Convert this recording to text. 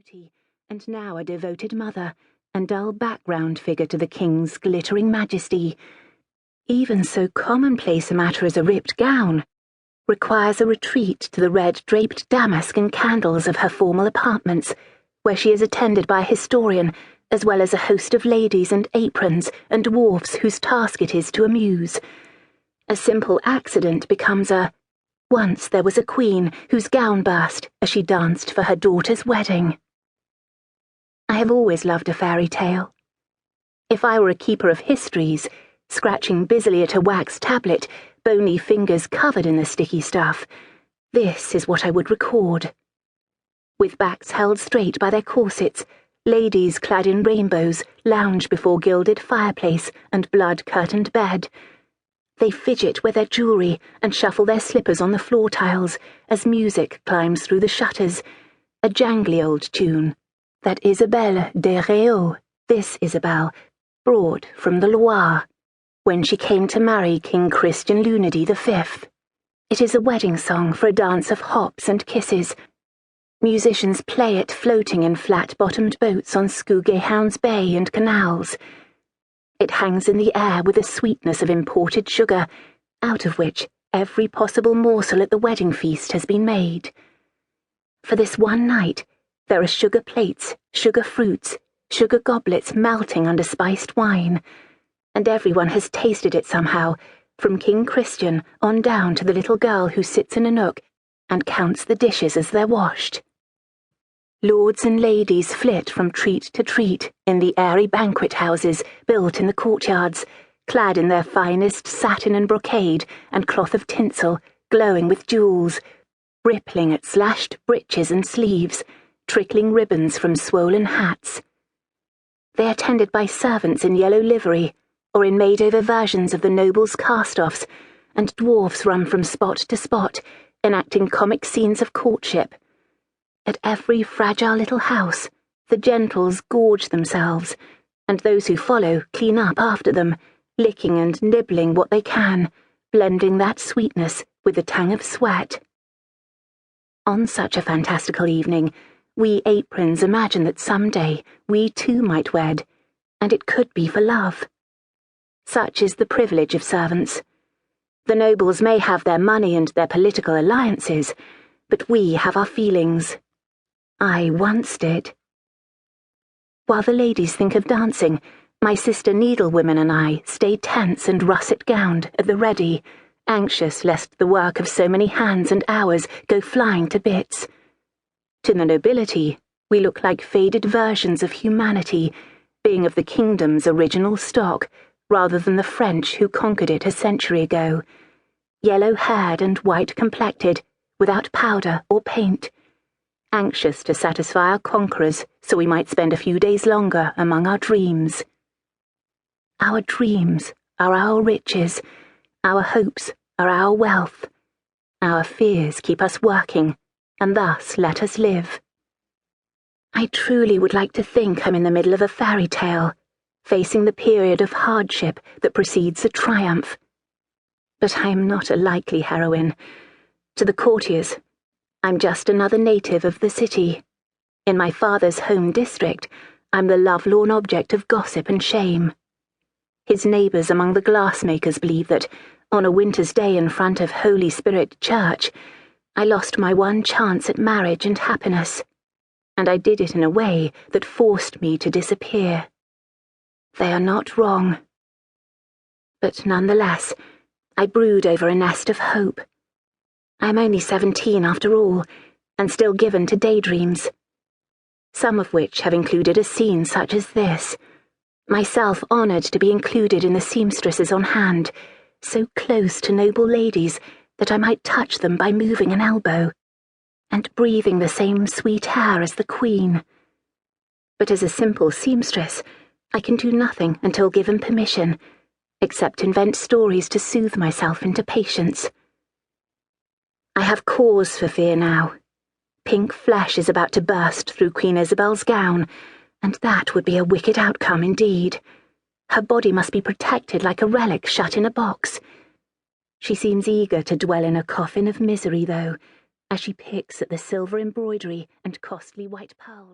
beauty, and now a devoted mother, and dull background figure to the king's glittering majesty. Even so commonplace a matter as a ripped gown requires a retreat to the red-draped damask and candles of her formal apartments, where she is attended by a historian, as well as a host of ladies and aprons and dwarfs whose task it is to amuse. A simple accident becomes once there was a queen whose gown burst as she danced for her daughter's wedding. I have always loved a fairy tale. If I were a keeper of histories, scratching busily at a wax tablet, bony fingers covered in the sticky stuff, this is what I would record. With backs held straight by their corsets, ladies clad in rainbows lounge before gilded fireplace and blood-curtained bed. They fidget with their jewellery and shuffle their slippers on the floor tiles as music climbs through the shutters, a jangly old tune that Isabelle de Réau, this Isabel, brought from the Loire when she came to marry King Christian Lunedy V. It is a wedding song for a dance of hops and kisses. Musicians play it floating in flat-bottomed boats on Skyggehavn's bay and canals. It hangs in the air with the sweetness of imported sugar, out of which every possible morsel at the wedding feast has been made. For this one night, there are sugar plates, sugar fruits, sugar goblets melting under spiced wine, and everyone has tasted it somehow, from King Christian on down to the little girl who sits in a nook and counts the dishes as they're washed. Lords and ladies flit from treat to treat in the airy banquet houses built in the courtyards, clad in their finest satin and brocade and cloth of tinsel, glowing with jewels, rippling at slashed breeches and sleeves, trickling ribbons from swollen hats. They are tended by servants in yellow livery, or in made-over versions of the nobles' cast-offs, and dwarfs run from spot to spot, enacting comic scenes of courtship. At every fragile little house, the gentles gorge themselves, and those who follow clean up after them, licking and nibbling what they can, blending that sweetness with the tang of sweat. On such a fantastical evening, we aprons imagine that someday we too might wed, and it could be for love. Such is the privilege of servants. The nobles may have their money and their political alliances, but we have our feelings. I once did. While the ladies think of dancing, my sister needlewomen and I stay tense and russet-gowned at the ready, anxious lest the work of so many hands and hours go flying to bits. To the nobility, we look like faded versions of humanity, being of the kingdom's original stock, rather than the French who conquered it a century ago, yellow-haired and white-complected, without powder or paint, anxious to satisfy our conquerors so we might spend a few days longer among our dreams. Our dreams are our riches, our hopes are our wealth, our fears keep us working, and thus let us live. I truly would like to think I'm in the middle of a fairy tale, facing the period of hardship that precedes a triumph. But I am not a likely heroine. To the courtiers, I'm just another native of the city. In my father's home district, I'm the lovelorn object of gossip and shame. His neighbours among the glassmakers believe that, on a winter's day in front of Holy Spirit Church, I lost my one chance at marriage and happiness, and I did it in a way that forced me to disappear. They are not wrong. But nonetheless, I brood over a nest of hope. I'm only 17 after all, and still given to daydreams, some of which have included a scene such as this, myself honoured to be included in the seamstresses on hand, so close to noble ladies that I might touch them by moving an elbow, and breathing the same sweet air as the Queen. But as a simple seamstress, I can do nothing until given permission, except invent stories to soothe myself into patience. I have cause for fear now. Pink flesh is about to burst through Queen Isabel's gown, and that would be a wicked outcome indeed. Her body must be protected like a relic shut in a box. She seems eager to dwell in a coffin of misery, though, as she picks at the silver embroidery and costly white pearls.